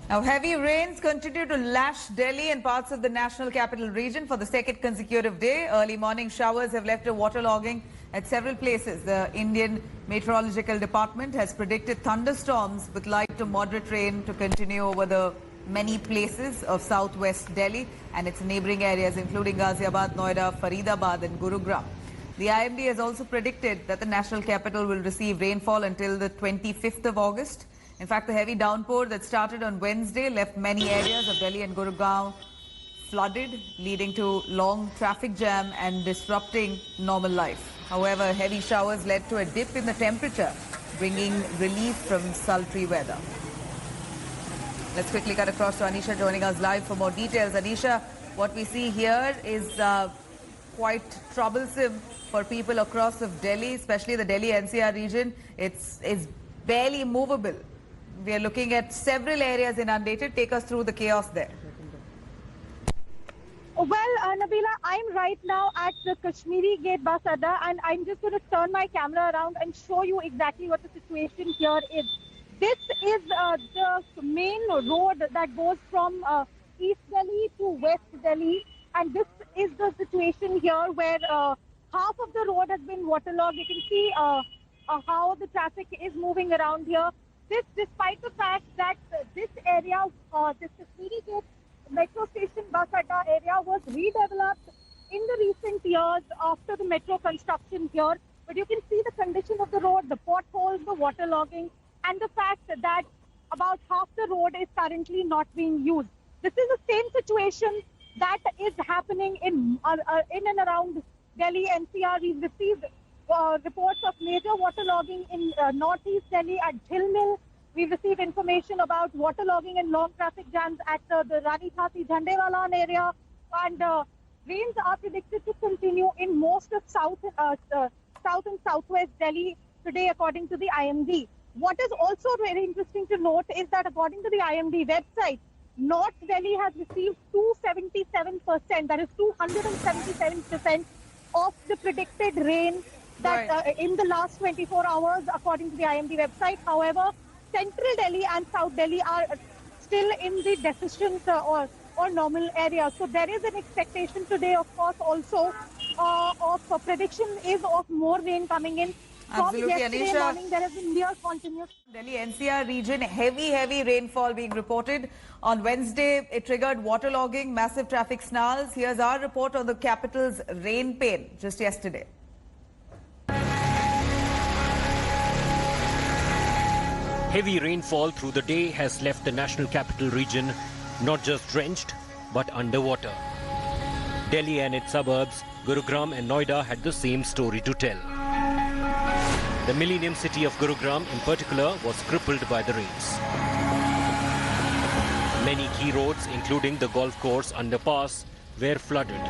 Now, heavy rains continue to lash Delhi and parts of the national capital region for the second consecutive day. Early morning showers have left a waterlogging at several places. The Indian Meteorological Department has predicted thunderstorms with light to moderate rain to continue over the many places of southwest Delhi and its neighboring areas, including Ghaziabad, Noida, Faridabad and Gurugram. The IMD has also predicted that the national capital will receive rainfall until the 25th of August. In fact, the heavy downpour that started on Wednesday left many areas of Delhi and Gurugram flooded, leading to long traffic jam and disrupting normal life. However, heavy showers led to a dip in the temperature, bringing relief from sultry weather. Let's quickly cut across to Anisha joining us live for more details. Anisha, what we see here is quite troublesome for people across of Delhi, especially the Delhi NCR region. It's barely movable. We are looking at several areas inundated. Take us through the chaos there. Well, Nabila, I'm right now at the Kashmiri Gate bus adda, and I'm just going to turn my camera around and show you exactly what the situation here is. This is the main road that goes from East Delhi to West Delhi, and this is the situation here where half of the road has been waterlogged. You can see how the traffic is moving around here. This, despite the fact that this area, this Kashmiri Gate metro station bus adda area was redeveloped in the recent years after the metro construction here. But you can see the condition of the road, the potholes, the waterlogging, and the fact that about half the road is currently not being used. This is the same situation that is happening in and around Delhi NCR. We've received reports of major waterlogging in northeast Delhi at Jhil Mill. We've received information about waterlogging and long traffic jams at the Rani Thasi Jhandewalan area. And rains are predicted to continue in most of south and southwest Delhi today, according to the IMD. What is also very interesting to note is that according to the IMD website, North Delhi has received 277%, that is 277% of the predicted rain that in the last 24 hours, according to the IMD website. However, Central Delhi and South Delhi are still in the deficient or normal area. So there is an expectation today, of course, also of prediction is of more rain coming in. From yesterday Anisha, morning, there has been near continuous. Delhi NCR region, heavy rainfall being reported. On Wednesday, it triggered waterlogging, massive traffic snarls. Here's our report on the capital's rain pain just yesterday. Heavy rainfall through the day has left the national capital region not just drenched, but underwater. Delhi and its suburbs, Gurugram and Noida, had the same story to tell. The millennium city of Gurugram in particular was crippled by the rains. Many key roads, including the golf course underpass, were flooded.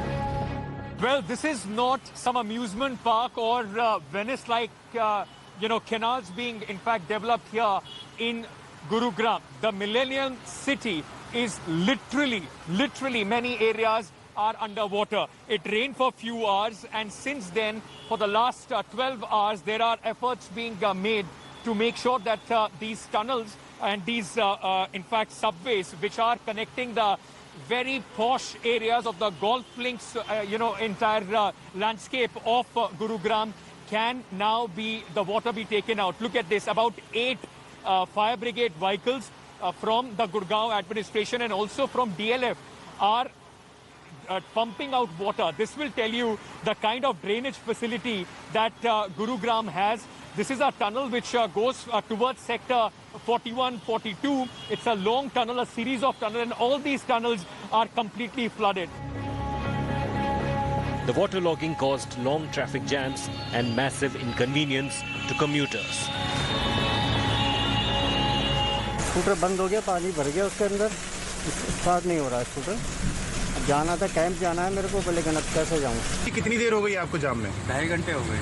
Well, this is not some amusement park or Venice-like, canals being in fact developed here in Gurugram. The millennium city is literally many areas are underwater. It rained for a few hours, and since then, for the last 12 hours, there are efforts being made to make sure that these tunnels and these, in fact, subways, which are connecting the very posh areas of the golf links, entire landscape of Gurugram, can now be, the water be taken out. Look at this, about 8 fire brigade vehicles from the Gurgaon administration and also from DLF are pumping out water. This will tell you the kind of drainage facility that Gurugram has. This is a tunnel which goes towards sector 41, 42. It's a long tunnel, a series of tunnels, and all these tunnels are completely flooded. The waterlogging caused long traffic jams and massive inconvenience to commuters. Scooter बंद हो गया, पानी भर गया उसके अंदर, start नहीं हो रहा है स्कूटर। जाना था, कैंप जाना है मेरे को, लेकिन अब कैसे जाऊँ? कितनी देर हो गई आपको जाम में? 2.5 घंटे हो गए।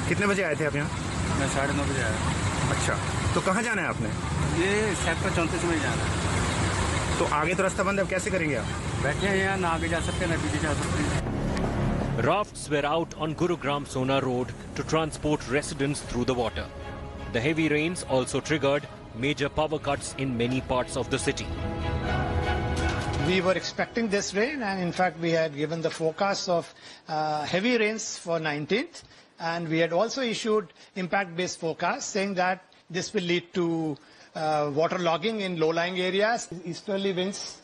कितने बजे आए थे आप यहाँ? मैं 9:30 बजे आया। अच्छा, तो कहाँ जाना है आपने? ये सेक्टर 34 में जाना है। तो आगे तो रास्ता बंद है, अब कैसे करेंगे आप? बैठे हैं यहाँ, ना आगे जा सकते ना पीछे जा सकते। Rafts were out on Gurugram Sona Road to transport residents through the water. The heavy rains also triggered major power cuts in many parts of the city. We were expecting this rain, and in fact we had given the forecast of heavy rains for 19th, and we had also issued impact-based forecast saying that this will lead to waterlogging in low-lying areas, easterly winds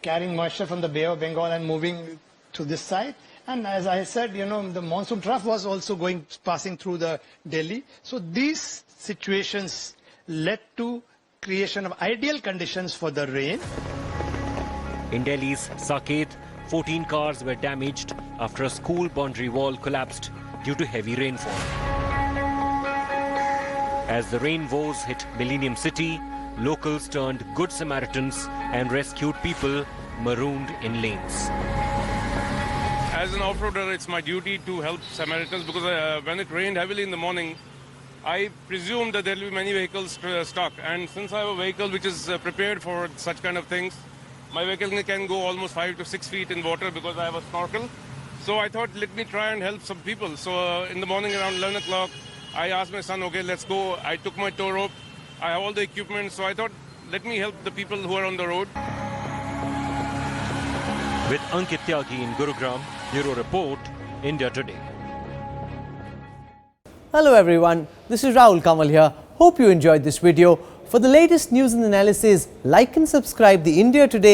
carrying moisture from the Bay of Bengal and moving to this side. And as I said, you know, the monsoon trough was also passing through the Delhi. So these situations led to creation of ideal conditions for the rain. In Delhi's Saket, 14 cars were damaged after a school boundary wall collapsed due to heavy rainfall. As the rain woes hit Millennium City, locals turned good Samaritans and rescued people marooned in lanes. As an off-roader, it's my duty to help Samaritans because when it rained heavily in the morning, I presumed that there will be many vehicles stuck. And since I have a vehicle which is prepared for such kind of things, my vehicle can go almost 5 to 6 feet in water because I have a snorkel. So I thought, let me try and help some people. So in the morning around 11 o'clock, I asked my son, okay, let's go. I took my tow rope. I have all the equipment. So I thought, let me help the people who are on the road. With Ankit Tyagi in Gurugram, Bureau Report, India Today. Hello everyone, this is Rahul Kamal here. Hope you enjoyed this video. For the latest news and analysis, like and subscribe the India Today